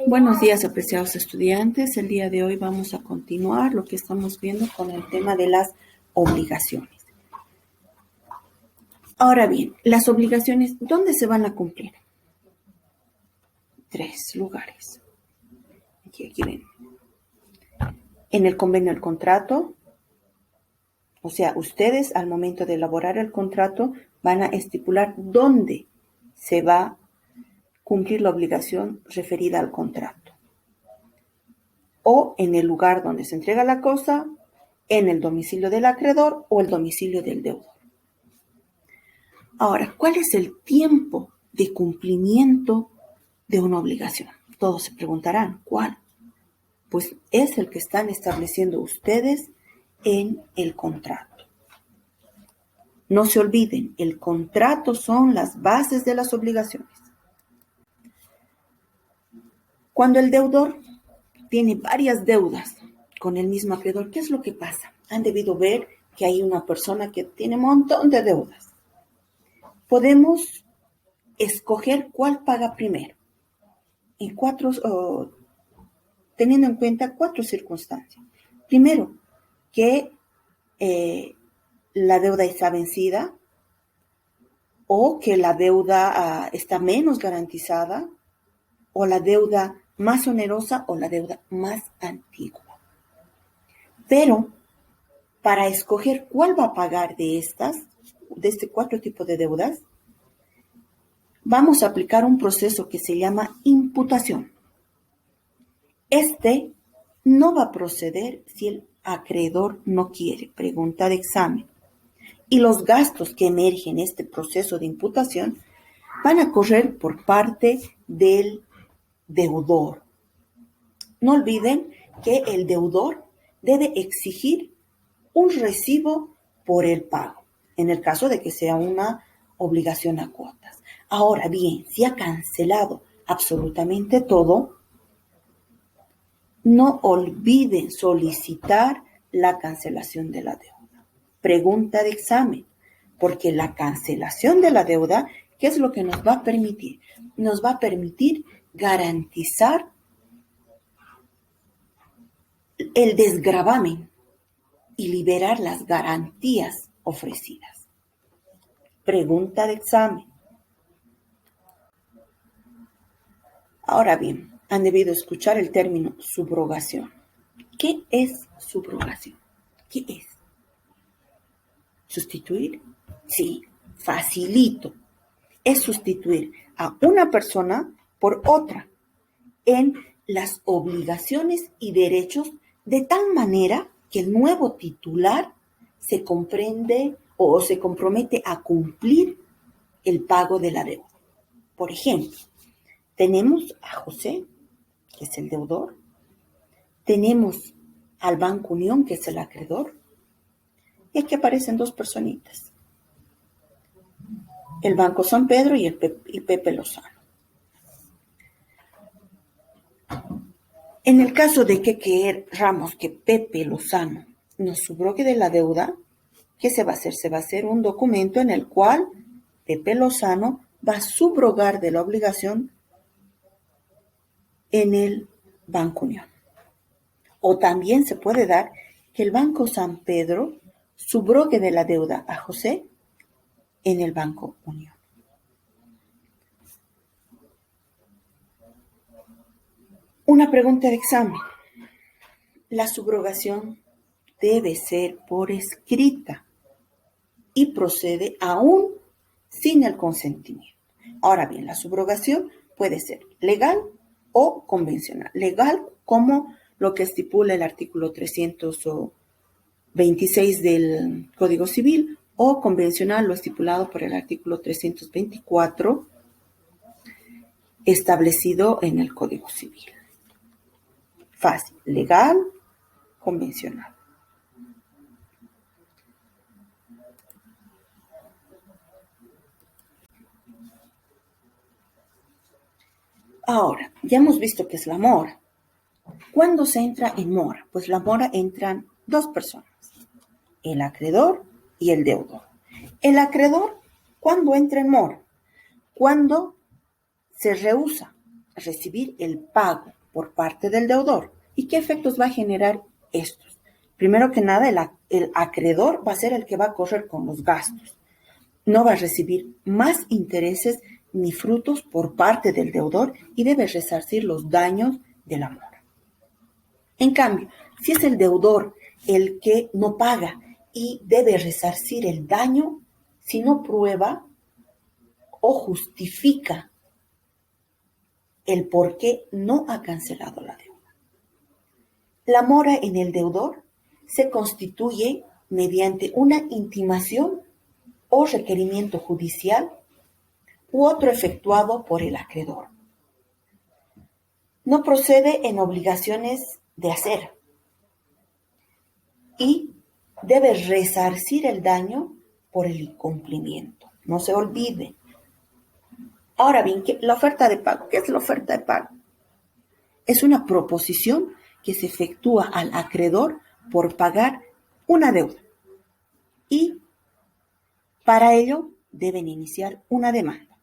Buenos días, apreciados estudiantes. El día de hoy vamos a continuar lo que estamos viendo con el tema de las obligaciones. Ahora bien, las obligaciones, ¿dónde se van a cumplir? 3 lugares. Aquí ven. En el convenio del contrato, o sea, ustedes al momento de elaborar el contrato van a estipular dónde se va a cumplir la obligación referida al contrato. O en el lugar donde se entrega la cosa, en el domicilio del acreedor o el domicilio del deudor. Ahora, ¿cuál es el tiempo de cumplimiento de una obligación? Todos se preguntarán, ¿cuál? Pues es el que están estableciendo ustedes en el contrato. No se olviden, el contrato son las bases de las obligaciones. Cuando el deudor tiene varias deudas con el mismo acreedor, ¿qué es lo que pasa? Han debido ver que hay una persona que tiene un montón de deudas. Podemos escoger cuál paga primero, teniendo en cuenta 4 circunstancias. Primero, que la deuda está vencida o que la deuda está menos garantizada o la deuda más onerosa o la deuda más antigua. Pero para escoger cuál va a pagar de este 4 tipos de deudas, vamos a aplicar un proceso que se llama imputación. Este no va a proceder si el acreedor no quiere. Pregunta de examen. Y los gastos que emergen en este proceso de imputación van a correr por parte del deudor. No olviden que el deudor debe exigir un recibo por el pago, en el caso de que sea una obligación a cuotas. Ahora bien, si ha cancelado absolutamente todo, no olviden solicitar la cancelación de la deuda. Pregunta de examen, porque la cancelación de la deuda, ¿qué es lo que nos va a permitir? Nos va a permitir garantizar el desgravamen y liberar las garantías ofrecidas. Pregunta de examen. Ahora bien, han debido escuchar el término subrogación. ¿Qué es subrogación? ¿Qué es? ¿Sustituir? Sí, facilito. Es sustituir a una persona por otra en las obligaciones y derechos de tal manera que el nuevo titular se comprende o se compromete a cumplir el pago de la deuda. Por ejemplo, tenemos a José, que es el deudor, tenemos al Banco Unión, que es el acreedor, y aquí aparecen 2 personitas, el Banco San Pedro y Pepe Lozano. En el caso de que queramos que Pepe Lozano nos subrogue de la deuda, ¿qué se va a hacer? Se va a hacer un documento en el cual Pepe Lozano va a subrogar de la obligación en el Banco Unión. O también se puede dar que el Banco San Pedro subrogue de la deuda a José en el Banco Unión. Una pregunta de examen. La subrogación debe ser por escrita y procede aún sin el consentimiento. Ahora bien, la subrogación puede ser legal o convencional. Legal como lo que estipula el artículo 326 del Código Civil, o convencional lo estipulado por el artículo 324 establecido en el Código Civil. Fácil, legal, convencional. Ahora, ya hemos visto qué es la mora. ¿Cuándo se entra en mora? Pues la mora entran 2 personas, el acreedor y el deudor. El acreedor, ¿cuándo entra en mora? Cuando se rehúsa recibir el pago por parte del deudor. ¿Y qué efectos va a generar estos? Primero que nada, el acreedor va a ser el que va a correr con los gastos. No va a recibir más intereses ni frutos por parte del deudor y debe resarcir los daños de la mora. En cambio, si es el deudor el que no paga y debe resarcir el daño, si no prueba o justifica el por qué no ha cancelado la deuda. La mora en el deudor se constituye mediante una intimación o requerimiento judicial u otro efectuado por el acreedor. No procede en obligaciones de hacer y debe resarcir el daño por el incumplimiento. No se olvide. Ahora bien, la oferta de pago. ¿Qué es la oferta de pago? Es una proposición que se efectúa al acreedor por pagar una deuda y para ello deben iniciar una demanda.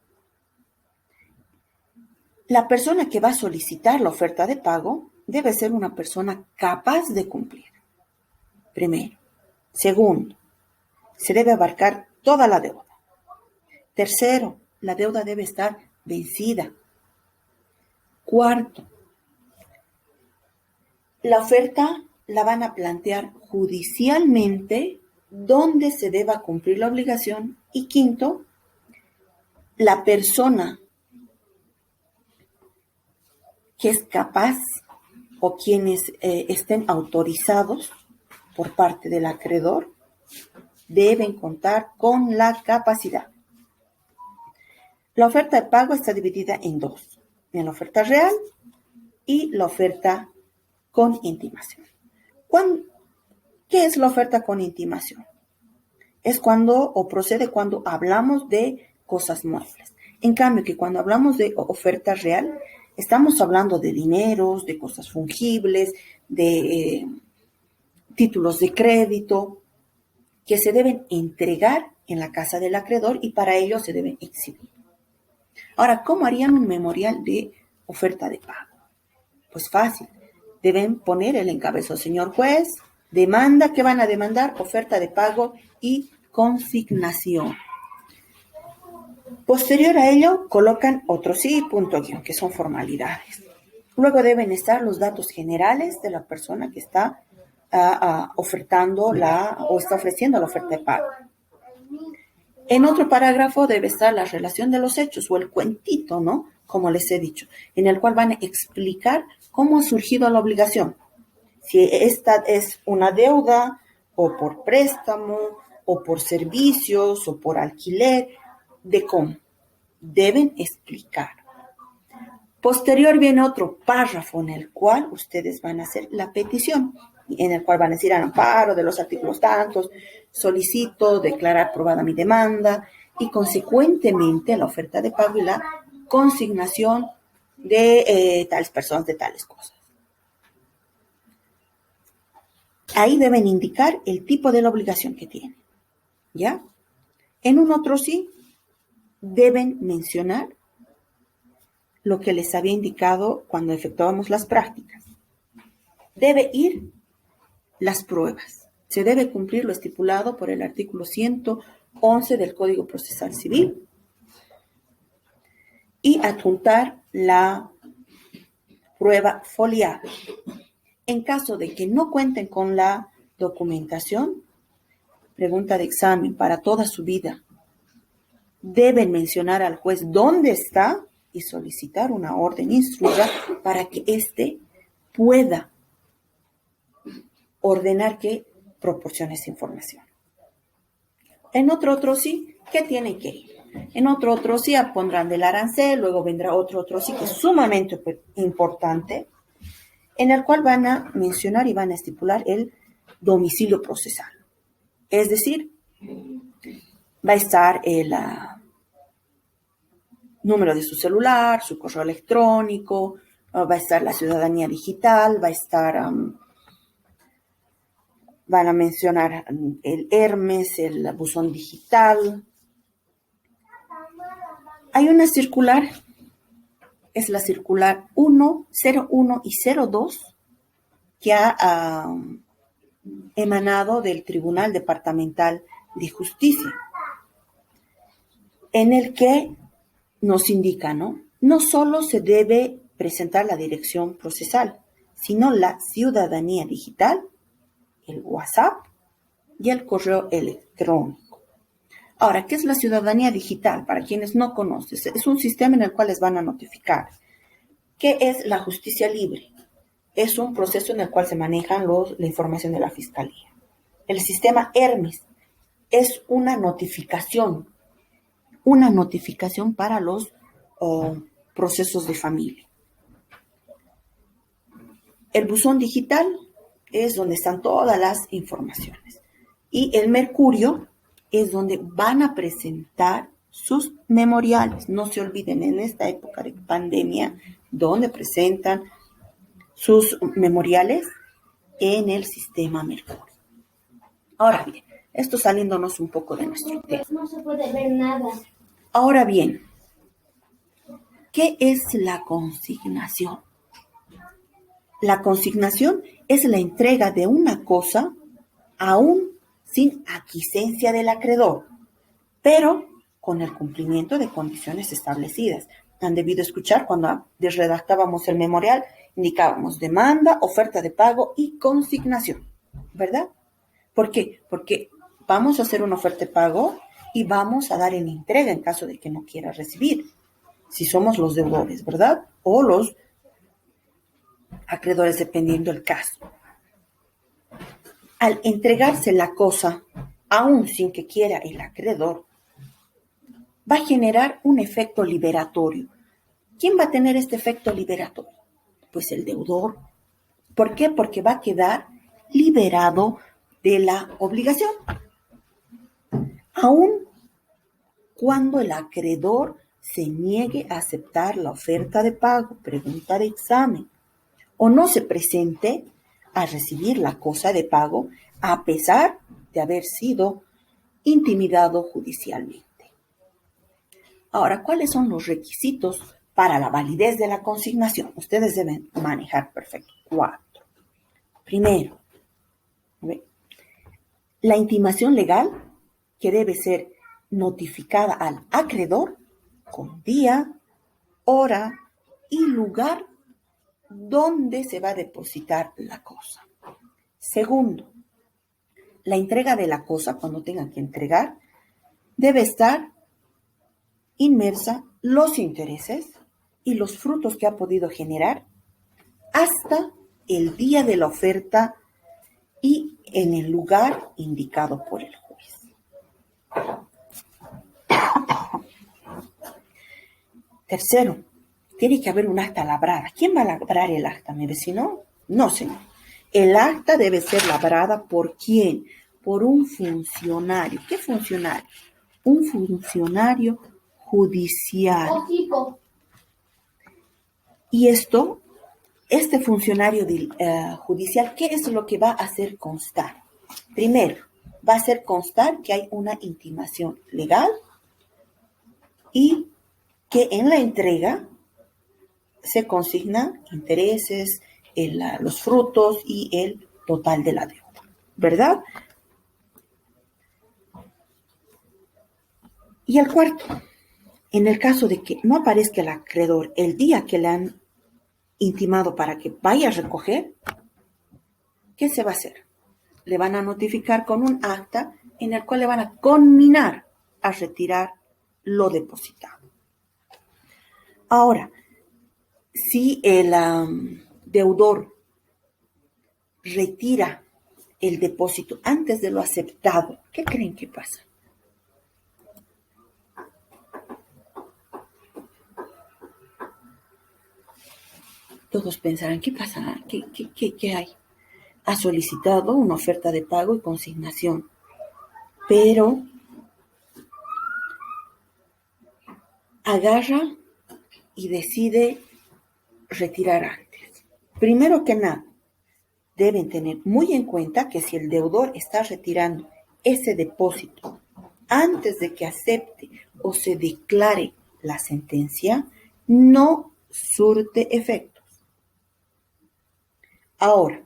La persona que va a solicitar la oferta de pago debe ser una persona capaz de cumplir. Primero. Segundo, se debe abarcar toda la deuda. Tercero, la deuda debe estar vencida. Cuarto, la oferta la van a plantear judicialmente donde se deba cumplir la obligación. Y quinto, la persona que es capaz o quienes estén autorizados por parte del acreedor deben contar con la capacidad. La oferta de pago está dividida en dos, en la oferta real y la oferta con intimación. ¿Qué es la oferta con intimación? Es cuando o procede cuando hablamos de cosas muebles. En cambio, que cuando hablamos de oferta real, estamos hablando de dineros, de cosas fungibles, de títulos de crédito que se deben entregar en la casa del acreedor y para ello se deben exhibir. Ahora, ¿cómo harían un memorial de oferta de pago? Pues fácil. Deben poner el encabezado, señor juez, demanda, ¿qué van a demandar? Oferta de pago y consignación. Posterior a ello, colocan otro sí, punto guión, que son formalidades. Luego deben estar los datos generales de la persona que está ofertando o está ofreciendo la oferta de pago. En otro parágrafo debe estar la relación de los hechos o el cuentito, ¿no? Como les he dicho, en el cual van a explicar cómo ha surgido la obligación. Si esta es una deuda o por préstamo o por servicios o por alquiler, de cómo. Deben explicar. Posterior viene otro párrafo en el cual ustedes van a hacer la petición, en el cual van a decir al amparo de los artículos tantos, solicito declarar aprobada mi demanda y consecuentemente la oferta de pago y la consignación de tales personas, de tales cosas. Ahí deben indicar el tipo de la obligación que tienen, ¿ya? En un otro sí, deben mencionar lo que les había indicado cuando efectuábamos las prácticas. Debe ir las pruebas. Se debe cumplir lo estipulado por el artículo 111 del Código Procesal Civil y adjuntar la prueba foliada. En caso de que no cuenten con la documentación, pregunta de examen para toda su vida, deben mencionar al juez dónde está y solicitar una orden instruida para que éste pueda ordenar que proporcione esa información. En otro sí, ¿qué tienen que ir? En otro sí pondrán del arancel, luego vendrá otro sí que es sumamente importante, en el cual van a mencionar y van a estipular el domicilio procesal. Es decir, va a estar el número de su celular, su correo electrónico, va a estar la ciudadanía digital, va a estar, van a mencionar el Hermes, el buzón digital. Hay una circular es la circular 1, 01 y 02 que ha emanado del Tribunal Departamental de Justicia, en el que nos indica, ¿no? No solo se debe presentar la dirección procesal, sino la ciudadanía digital, el WhatsApp y el correo electrónico. Ahora, ¿qué es la ciudadanía digital? Para quienes no conocen, es un sistema en el cual les van a notificar. ¿Qué es la justicia libre? Es un proceso en el cual se manejan la información de la fiscalía. El sistema Hermes es una notificación para los procesos de familia. El buzón digital es donde están todas las informaciones. Y el Mercurio es donde van a presentar sus memoriales. No se olviden, en esta época de pandemia, donde presentan sus memoriales en el sistema Mercurio. Ahora bien, esto saliéndonos un poco de nuestro tema. No se puede ver nada. Ahora bien, ¿qué es la consignación? La consignación es la entrega de una cosa aún sin aquiescencia del acreedor, pero con el cumplimiento de condiciones establecidas. Han debido escuchar cuando redactábamos el memorial, indicábamos demanda, oferta de pago y consignación, ¿verdad? ¿Por qué? Porque vamos a hacer una oferta de pago y vamos a dar en entrega en caso de que no quiera recibir, si somos los deudores, ¿verdad? O los acreedores, dependiendo del caso. Al entregarse la cosa, aún sin que quiera el acreedor, va a generar un efecto liberatorio. ¿Quién va a tener este efecto liberatorio? Pues el deudor. ¿Por qué? Porque va a quedar liberado de la obligación. Aún cuando el acreedor se niegue a aceptar la oferta de pago, pregunta de examen, o no se presente a recibir la cosa de pago a pesar de haber sido intimidado judicialmente. Ahora, ¿cuáles son los requisitos para la validez de la consignación? Ustedes deben manejar perfecto. 4. Primero, la intimación legal que debe ser notificada al acreedor con día, hora y lugar donde se va a depositar la cosa. Segundo, la entrega de la cosa, cuando tengan que entregar, debe estar inmersa los intereses y los frutos que ha podido generar hasta el día de la oferta y en el lugar indicado por el juez. Tercero, tiene que haber un acta labrada. ¿Quién va a labrar el acta, mi vecino? No, señor. El acta debe ser labrada ¿por quién? Por un funcionario. ¿Qué funcionario? Un funcionario judicial. Y este funcionario judicial, ¿qué es lo que va a hacer constar? Primero, va a hacer constar que hay una intimación legal y que en la entrega se consigna intereses, los frutos y el total de la deuda, ¿verdad? Y el cuarto, en el caso de que no aparezca el acreedor el día que le han intimado para que vaya a recoger, ¿qué se va a hacer? Le van a notificar con un acta en el cual le van a conminar a retirar lo depositado. Ahora, si el deudor retira el depósito antes de lo aceptado, ¿qué creen que pasa? Todos pensarán, ¿qué pasa? ¿Qué hay? Ha solicitado una oferta de pago y consignación, pero agarra y decide retirar antes. Primero que nada, deben tener muy en cuenta que si el deudor está retirando ese depósito antes de que acepte o se declare la sentencia, no surte efectos. Ahora,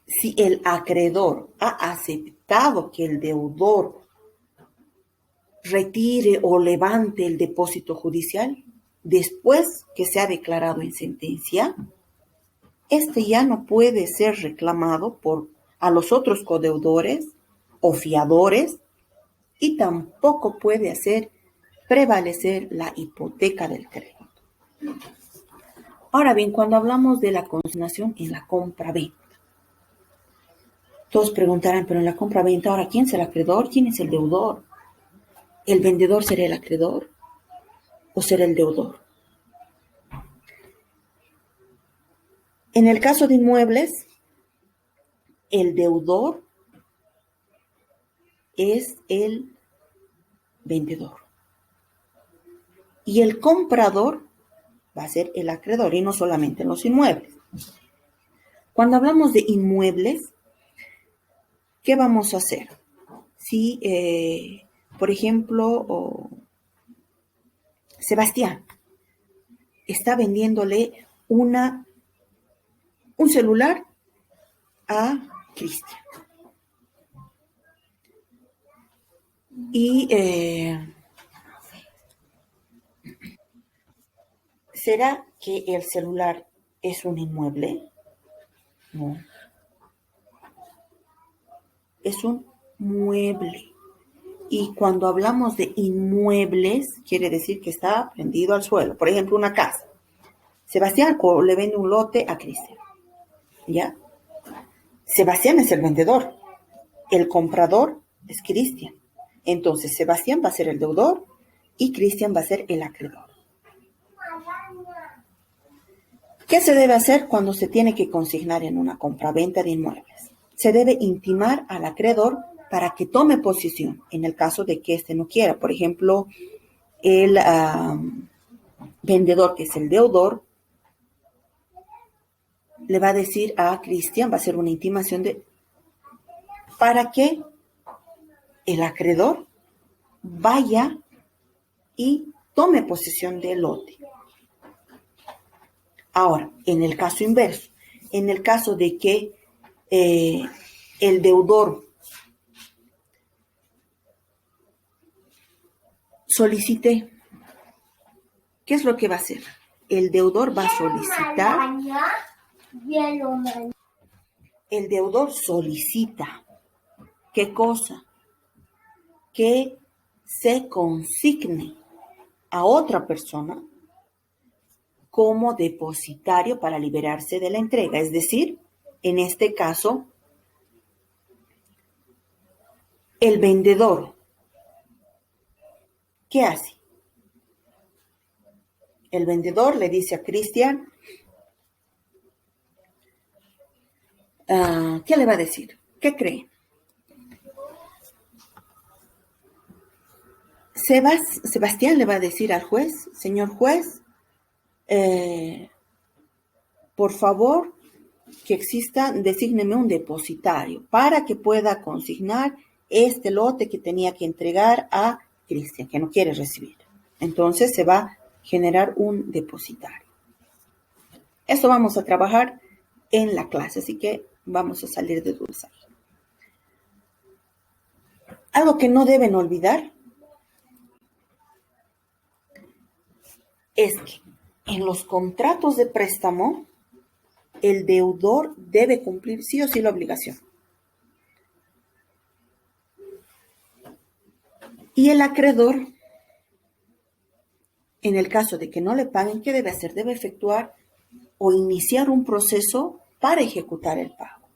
si el acreedor ha aceptado que el deudor retire o levante el depósito judicial después que se ha declarado en sentencia, este ya no puede ser reclamado a los otros codeudores o fiadores y tampoco puede hacer prevalecer la hipoteca del crédito. Ahora bien, cuando hablamos de la consignación en la compra-venta, todos preguntarán, pero en la compra-venta, ahora, ¿quién es el acreedor? ¿Quién es el deudor? ¿El vendedor será el acreedor o será el deudor? En el caso de inmuebles, el deudor es el vendedor y el comprador va a ser el acreedor, y no solamente en los inmuebles. Cuando hablamos de inmuebles, ¿qué vamos a hacer? Si, por ejemplo, Sebastián está vendiéndole un celular a Cristian. Y ¿será que el celular es un inmueble? No. Es un mueble. Y cuando hablamos de inmuebles, quiere decir que está prendido al suelo. Por ejemplo, una casa. Sebastián le vende un lote a Cristian. ¿Ya? Sebastián es el vendedor. El comprador es Cristian. Entonces, Sebastián va a ser el deudor y Cristian va a ser el acreedor. ¿Qué se debe hacer cuando se tiene que consignar en una compraventa de inmuebles? Se debe intimar al acreedor para que tome posición en el caso de que éste no quiera. Por ejemplo, el vendedor, que es el deudor, le va a decir a Cristian, va a hacer una intimación para que el acreedor vaya y tome posesión del lote. Ahora, en el caso inverso, en el caso de que el deudor solicite, ¿qué es lo que va a hacer? El deudor va a solicitar. El deudor solicita, ¿qué cosa? Que se consigne a otra persona como depositario para liberarse de la entrega. Es decir, en este caso, el vendedor, ¿qué hace? El vendedor le dice a Cristian, ¿qué le va a decir? ¿Qué cree? Sebastián le va a decir al juez, señor juez, por favor, que exista, desígneme un depositario para que pueda consignar este lote que tenía que entregar a Cristian, que no quiere recibir. Entonces se va a generar un depositario. Esto vamos a trabajar en la clase, así que vamos a salir de dudas ahí. Algo que no deben olvidar es que en los contratos de préstamo, el deudor debe cumplir sí o sí la obligación. Y el acreedor, en el caso de que no le paguen, ¿qué debe hacer? Debe efectuar o iniciar un proceso para ejecutar el pago.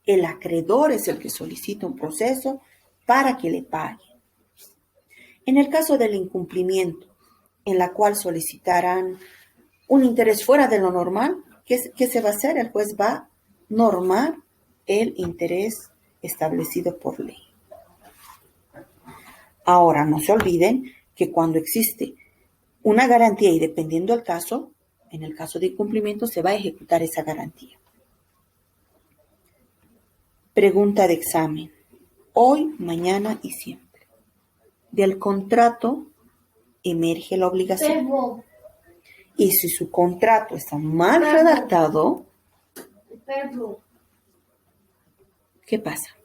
El acreedor es el que solicita un proceso para que le pague. En el caso del incumplimiento, en la cual solicitarán un interés fuera de lo normal, ¿qué se va a hacer? El juez va a normar el interés establecido por ley. Ahora, no se olviden que cuando existe una garantía y dependiendo del caso, en el caso de incumplimiento se va a ejecutar esa garantía. Pregunta de examen. Hoy, mañana y siempre. Del contrato emerge la obligación. Y si su contrato está mal redactado, ¿qué pasa?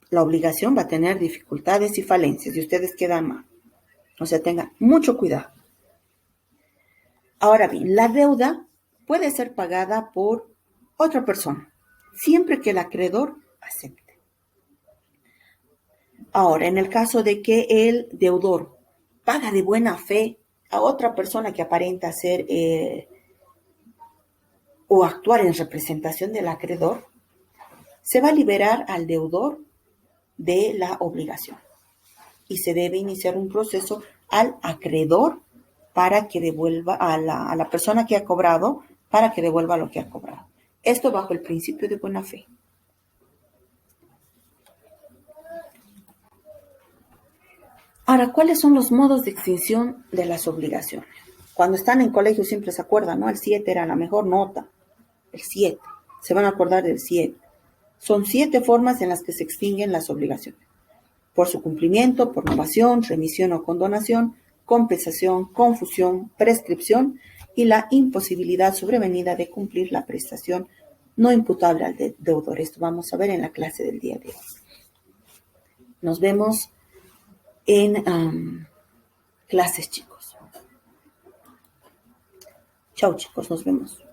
La obligación va a tener dificultades y falencias y ustedes quedan mal. O sea, tengan mucho cuidado. Ahora bien, la deuda puede ser pagada por otra persona, siempre que el acreedor acepte. Ahora, en el caso de que el deudor paga de buena fe a otra persona que aparenta ser o actuar en representación del acreedor, se va a liberar al deudor de la obligación y se debe iniciar un proceso al acreedor para que devuelva a la persona que ha cobrado, para que devuelva lo que ha cobrado. Esto bajo el principio de buena fe. Ahora, ¿cuáles son los modos de extinción de las obligaciones? Cuando están en colegio siempre se acuerdan, ¿no? El 7 era la mejor nota. El 7. Se van a acordar del 7. Son 7 formas en las que se extinguen las obligaciones. Por su cumplimiento, por novación, remisión o condonación, compensación, confusión, prescripción y la imposibilidad sobrevenida de cumplir la prestación no imputable al deudor. Esto vamos a ver en la clase del día de hoy. Nos vemos en clases, chicos. Chao, chicos, nos vemos.